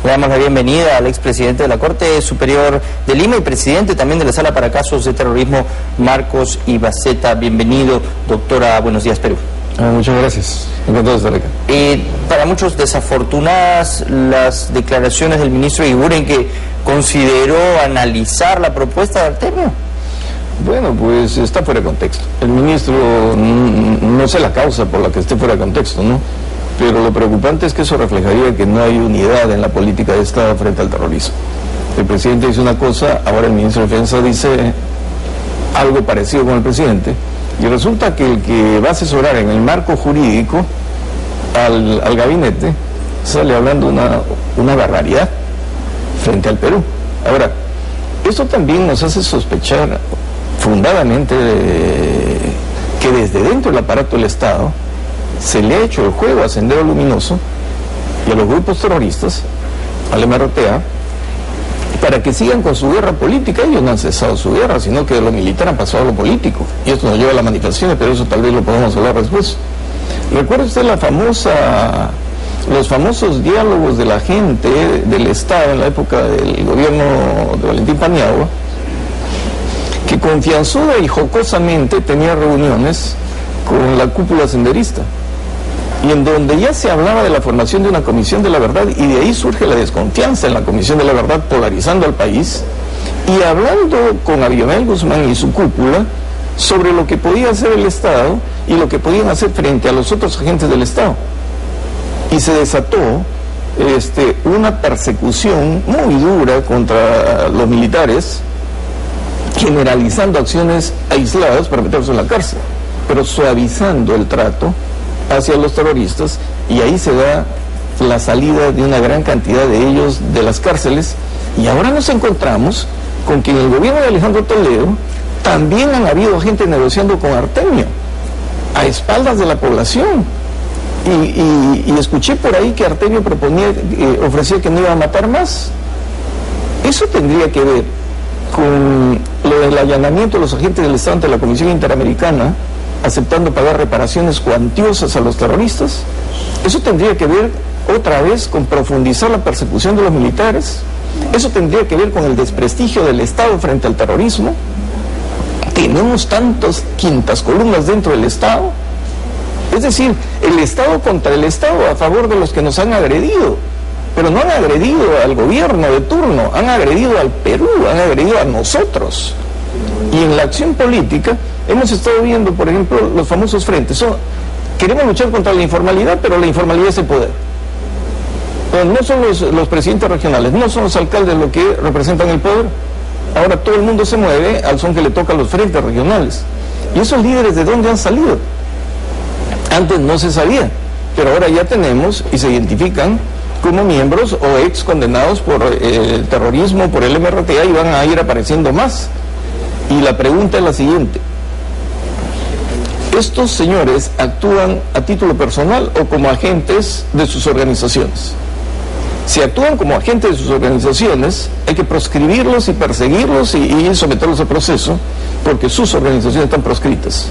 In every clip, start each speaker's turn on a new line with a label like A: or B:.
A: Le damos la bienvenida al expresidente de la Corte Superior de Lima y presidente también de la Sala para Casos de Terrorismo, Marcos Ibaceta. Bienvenido, doctora. Buenos días, Perú.
B: Muchas gracias. Encantado de estar acá.
A: Para muchos desafortunadas las declaraciones del ministro Eguiguren, que consideró analizar la propuesta de Artemio.
B: Bueno, pues está fuera de contexto. El ministro, no sé la causa por la que esté fuera de contexto, ¿no? Pero lo preocupante es que eso reflejaría que no hay unidad en la política de Estado frente al terrorismo. El presidente dice una cosa, ahora el ministro de Defensa dice algo parecido con el presidente, y resulta que el que va a asesorar en el marco jurídico al gabinete sale hablando una barbaridad frente al Perú. Ahora, esto también nos hace sospechar fundadamente que desde dentro del aparato del Estado se le ha hecho el juego a Sendero Luminoso y a los grupos terroristas, al MRTA, para que sigan con su guerra política. Ellos no han cesado su guerra, sino que de lo militar han pasado a lo político. Y esto nos lleva a las manifestaciones, pero eso tal vez lo podemos hablar después. ¿Recuerda usted los famosos diálogos de la gente del Estado en la época del gobierno de Valentín Paniagua, que confianzuda y jocosamente tenía reuniones con la cúpula senderista, y en donde ya se hablaba de la formación de una comisión de la verdad, y de ahí surge la desconfianza en la comisión de la verdad, polarizando al país, y hablando con Abimael Guzmán y su cúpula sobre lo que podía hacer el Estado y lo que podían hacer frente a los otros agentes del Estado. Y se desató una persecución muy dura contra los militares, generalizando acciones aisladas para meterse en la cárcel, pero suavizando el trato hacia los terroristas, y ahí se da la salida de una gran cantidad de ellos de las cárceles. Y ahora nos encontramos con que en el gobierno de Alejandro Toledo también han habido gente negociando con Artemio a espaldas de la población, y escuché por ahí que Artemio ofrecía que no iba a matar más. Eso tendría que ver con lo del allanamiento de los agentes del Estado ante la Comisión Interamericana, aceptando pagar reparaciones cuantiosas a los terroristas. Eso tendría que ver otra vez con profundizar la persecución de los militares. Eso tendría que ver con el desprestigio del Estado frente al terrorismo. Tenemos tantas quintas columnas dentro del Estado. Es decir, el Estado contra el Estado a favor de los que nos han agredido. Pero no han agredido al gobierno de turno, han agredido al Perú, han agredido a nosotros. Y en la acción política hemos estado viendo, por ejemplo, los famosos frentes. Queremos luchar contra la informalidad, pero la informalidad es el poder. No son los presidentes regionales, no son los alcaldes los que representan el poder. Ahora todo el mundo se mueve al son que le toca a los frentes regionales. ¿Y esos líderes de dónde han salido? Antes no se sabía, pero ahora ya tenemos y se identifican como miembros o ex condenados por el terrorismo, por el MRTA, y van a ir apareciendo más. Y la pregunta es la siguiente: ¿estos señores actúan a título personal o como agentes de sus organizaciones? Si actúan como agentes de sus organizaciones, hay que proscribirlos y perseguirlos y someterlos a proceso, porque sus organizaciones están proscritas.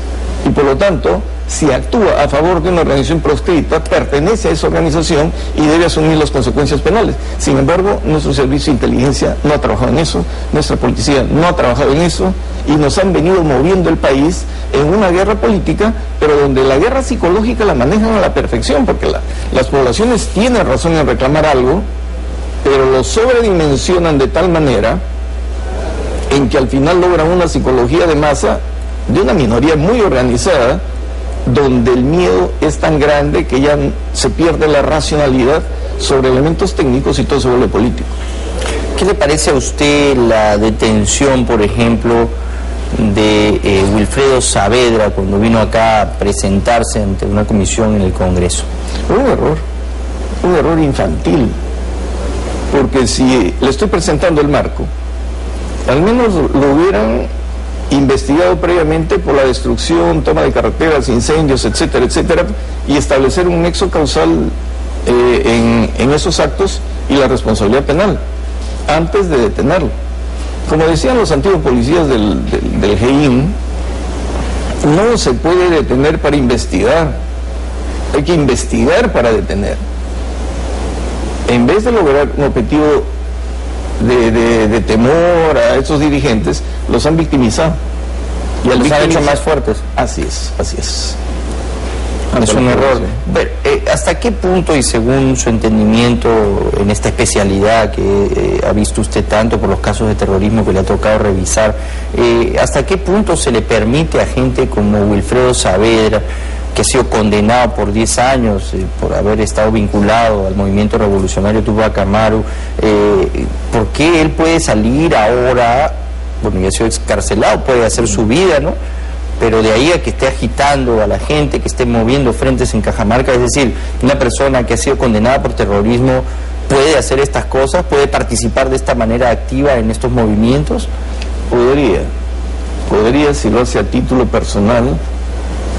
B: Y por lo tanto, si actúa a favor de una organización proscrita, pertenece a esa organización y debe asumir las consecuencias penales. Sin embargo, nuestro servicio de inteligencia no ha trabajado en eso, nuestra policía no ha trabajado en eso, y nos han venido moviendo el país en una guerra política, pero donde la guerra psicológica la manejan a la perfección, porque las poblaciones tienen razón en reclamar algo, pero lo sobredimensionan de tal manera en que al final logran una psicología de masa de una minoría muy organizada, donde el miedo es tan grande que ya se pierde la racionalidad sobre elementos técnicos y todo se vuelve político.
A: ¿Qué le parece a usted la detención, por ejemplo, de Wilfredo Saavedra cuando vino acá a presentarse ante una comisión en el Congreso?
B: Un error infantil, porque si le estoy presentando el marco, al menos lo hubieran investigado previamente por la destrucción, toma de carreteras, incendios, etcétera, etcétera, y establecer un nexo causal en esos actos y la responsabilidad penal antes de detenerlo. Como decían los antiguos policías del GEIN, no se puede detener para investigar, hay que investigar para detener. en vez de lograr un objetivo de temor a estos dirigentes, los han victimizado.
A: Y los han hecho más fuertes.
B: Así es, así es.
A: Es un error. ¿Hasta qué punto, y según su entendimiento en esta especialidad que ha visto usted tanto por los casos de terrorismo que le ha tocado revisar, hasta qué punto se le permite a gente como Wilfredo Saavedra, que ha sido condenado por 10 años por haber estado vinculado al movimiento revolucionario Tupac Amaru, por qué él puede salir ahora, bueno, ya ha sido excarcelado, puede hacer su vida, ¿no? Pero de ahí a que esté agitando a la gente, que esté moviendo frentes en Cajamarca, es decir, una persona que ha sido condenada por terrorismo puede hacer estas cosas, puede participar de esta manera activa en estos movimientos?
B: Podría si lo hace a título personal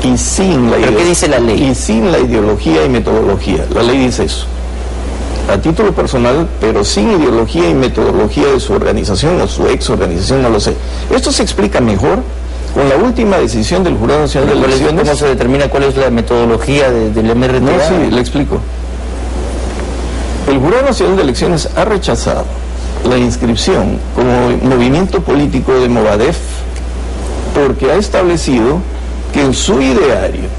B: y sin la
A: ¿Pero qué dice la ley?
B: Y sin la ideología y metodología. La ley dice eso. A título personal, pero sin ideología y metodología de su organización o su ex organización, no lo sé. Esto se explica mejor con la última decisión del Jurado Nacional de Elecciones.
A: ¿Cómo se determina cuál es la metodología del MRTA?
B: No, sí, le explico. El Jurado Nacional de Elecciones ha rechazado la inscripción como movimiento político de Movadef porque ha establecido que en su ideario,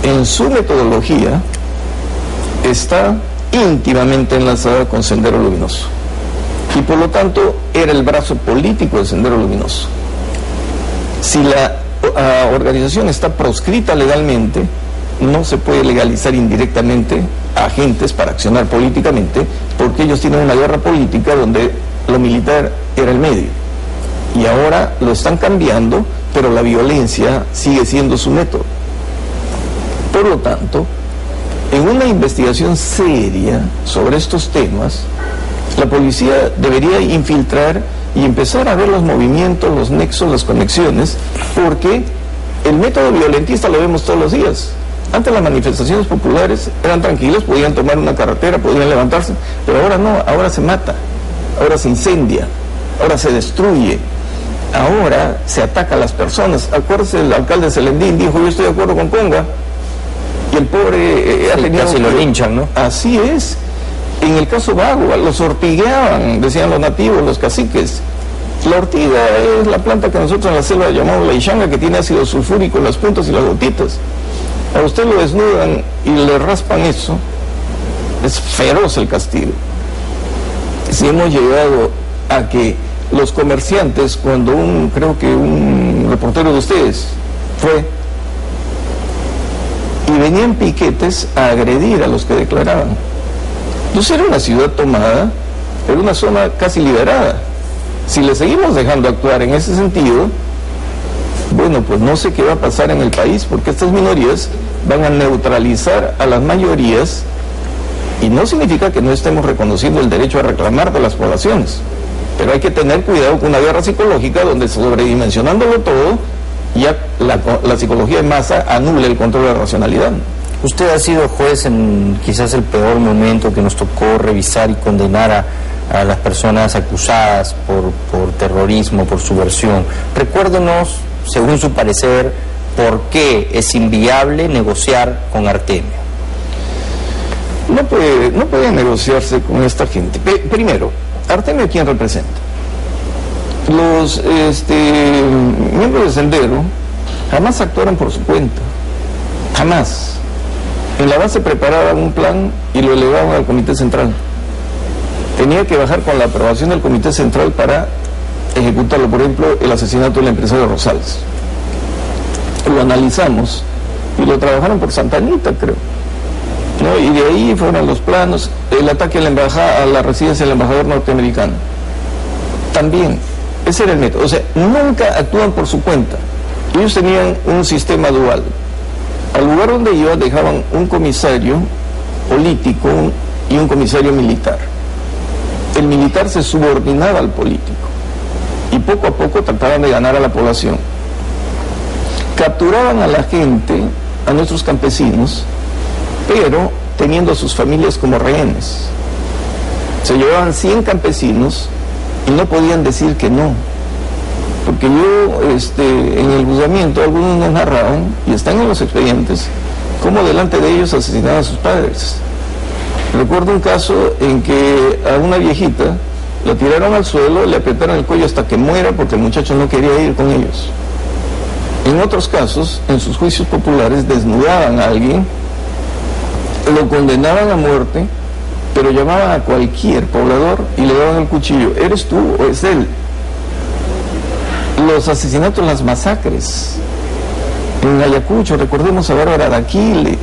B: en su metodología, está íntimamente enlazada con Sendero Luminoso. Y por lo tanto era el brazo político de Sendero Luminoso. Si la organización está proscrita legalmente, no se puede legalizar indirectamente a agentes para accionar políticamente, porque ellos tienen una guerra política donde lo militar era el medio. Y ahora lo están cambiando, pero la violencia sigue siendo su método. Por lo tanto, en una investigación seria sobre estos temas, la policía debería infiltrar y empezar a ver los movimientos, los nexos, las conexiones, porque el método violentista lo vemos todos los días. Antes las manifestaciones populares eran tranquilas, podían tomar una carretera, podían levantarse, pero ahora no, ahora se mata, ahora se incendia, ahora se destruye, ahora se ataca a las personas. Acuérdese, el alcalde de Selendín dijo: yo estoy de acuerdo con Conga, y el pobre ha tenido...
A: Casi lo linchan, ¿no?
B: Así es. En el caso Bagua, los ortigueaban, decían los nativos, los caciques. La ortiga es la planta que nosotros en la selva llamamos la ishanga, que tiene ácido sulfúrico en las puntas y las gotitas. A usted lo desnudan y le raspan eso. Es feroz el castigo. Si hemos llegado a que los comerciantes, cuando creo que un reportero de ustedes fue, y venían piquetes a agredir a los que declaraban. Entonces era una ciudad tomada, era una zona casi liberada. Si le seguimos dejando actuar en ese sentido, bueno, pues no sé qué va a pasar en el país, porque estas minorías van a neutralizar a las mayorías, y no significa que no estemos reconociendo el derecho a reclamar de las poblaciones, pero hay que tener cuidado con una guerra psicológica donde, sobredimensionándolo todo, ya la psicología de masa anula el control de la racionalidad.
A: Usted ha sido juez en quizás el peor momento que nos tocó revisar y condenar a las personas acusadas por terrorismo, por subversión. Recuérdenos, según su parecer, por qué es inviable negociar con Artemio.
B: No puede negociarse con esta gente. Primero, Artemio, ¿quién representa? Los miembros de Sendero jamás actuaron por su cuenta, jamás. En la base preparaban un plan y lo elevaban al Comité Central. Tenía que bajar con la aprobación del Comité Central para ejecutarlo. Por ejemplo, el asesinato del empresario Rosales. Lo analizamos y lo trabajaron por Santa Anita, creo, ¿no? Y de ahí fueron los planos, el ataque a la embajada, a la residencia del embajador norteamericano. También, ese era el método. O sea, nunca actúan por su cuenta. Ellos tenían un sistema dual. Al lugar donde iban dejaban un comisario político y un comisario militar. El militar se subordinaba al político y poco a poco trataban de ganar a la población. Capturaban a la gente, a nuestros campesinos, pero teniendo a sus familias como rehenes. Se llevaban 100 campesinos y no podían decir que no. Porque yo, en el juzgamiento, algunos nos narraban, y están en los expedientes, cómo delante de ellos asesinaban a sus padres. Recuerdo un caso en que a una viejita la tiraron al suelo, le apretaron el cuello hasta que muera porque el muchacho no quería ir con ellos. En otros casos, en sus juicios populares, desnudaban a alguien, lo condenaban a muerte, pero llamaban a cualquier poblador y le daban el cuchillo. ¿Eres tú o es él? Los asesinatos, las masacres. En Ayacucho, recordemos a Bárbara Daquile,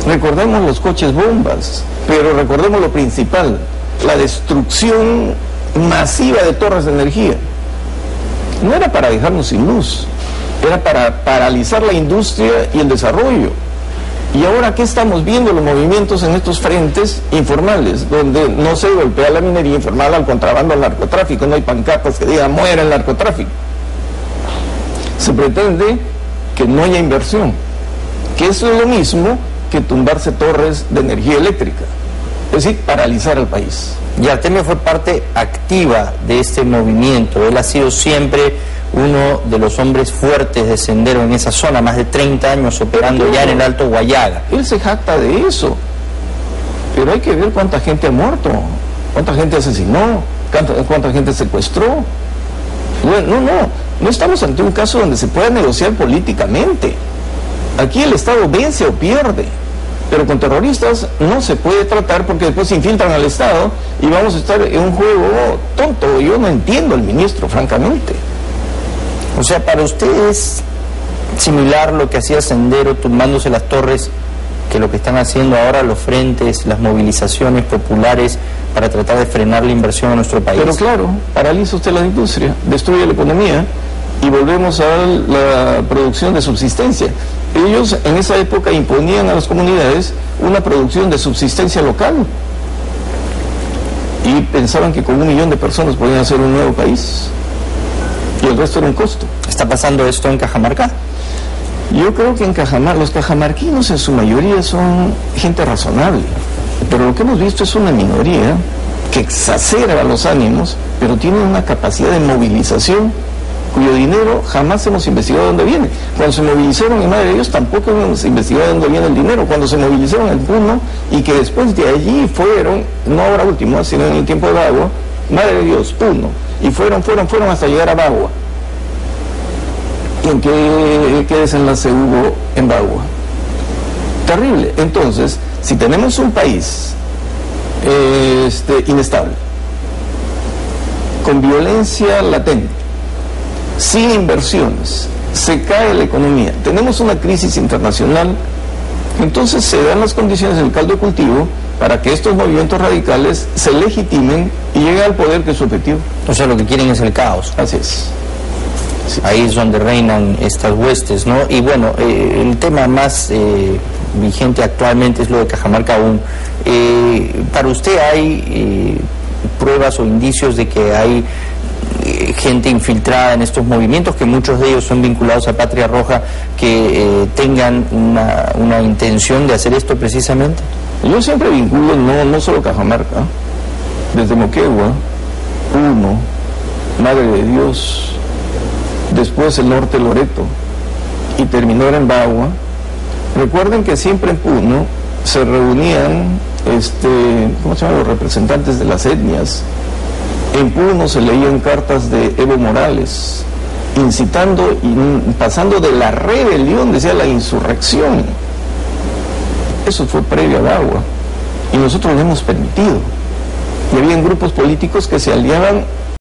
B: recordemos los coches bombas, pero recordemos lo principal, la destrucción masiva de torres de energía. No era para dejarnos sin luz, era para paralizar la industria y el desarrollo. Y ahora, ¿qué estamos viendo? Los movimientos en estos frentes informales, donde no se golpea la minería informal, al contrabando, al narcotráfico, no hay pancartas que digan muera el narcotráfico. Se pretende que no haya inversión, que eso es lo mismo que tumbarse torres de energía eléctrica, es decir, paralizar al país.
A: Y Artemio fue parte activa de este movimiento, él ha sido siempre uno de los hombres fuertes de Sendero en esa zona, más de 30 años operando ya en el Alto Guayaga.
B: Él se jacta de eso, pero hay que ver cuánta gente ha muerto, cuánta gente asesinó, cuánta gente secuestró. No estamos ante un caso donde se pueda negociar políticamente. Aquí el Estado vence o pierde, pero con terroristas no se puede tratar porque después se infiltran al Estado y vamos a estar en un juego tonto. Yo no entiendo al ministro, francamente.
A: O sea, para usted es similar lo que hacía Sendero tumbándose las torres que lo que están haciendo ahora los frentes, las movilizaciones populares para tratar de frenar la inversión en nuestro país.
B: Pero claro, paraliza usted la industria, destruye la economía y volvemos a la producción de subsistencia. Ellos en esa época imponían a las comunidades una producción de subsistencia local y pensaban que con 1 millón de personas podían hacer un nuevo país. Y el resto era un costo.
A: ¿Está pasando esto en Cajamarca?
B: Yo creo que en Cajamarca, los cajamarquinos en su mayoría son gente razonable, pero lo que hemos visto es una minoría que exacerba los ánimos, pero tiene una capacidad de movilización cuyo dinero jamás hemos investigado de dónde viene. Cuando se movilizaron en Madre de Dios tampoco hemos investigado de dónde viene el dinero. Cuando se movilizaron en Puno y que después de allí fueron, no ahora último, sino en el tiempo de Bagua, Madre de Dios, Puno, y fueron hasta llegar a Bagua. ¿En qué desenlace hubo en Bagua? Terrible. Entonces, si tenemos un país inestable, con violencia latente, sin inversiones, se cae la economía, tenemos una crisis internacional, entonces se dan las condiciones del caldo de cultivo para que estos movimientos radicales se legitimen y lleguen al poder, que es su objetivo.
A: O sea, lo que quieren es el caos.
B: Así es.
A: Sí. Ahí es donde reinan estas huestes, ¿no? Y bueno, el tema más vigente actualmente es lo de Cajamarca aún. ¿Para usted hay pruebas o indicios de que hay gente infiltrada en estos movimientos, que muchos de ellos son vinculados a Patria Roja, que tengan una intención de hacer esto precisamente?
B: Yo siempre vinculo no solo Cajamarca, desde Moquegua, Puno, Madre de Dios, después el norte Loreto y terminó en Bagua. Recuerden que siempre en Puno se reunían ¿cómo se llaman? Los representantes de las etnias. En Puno se leían cartas de Evo Morales incitando y pasando de la rebelión, decía, la insurrección. Eso fue previo a Bagua y nosotros lo hemos permitido. Y habían grupos políticos que se aliaban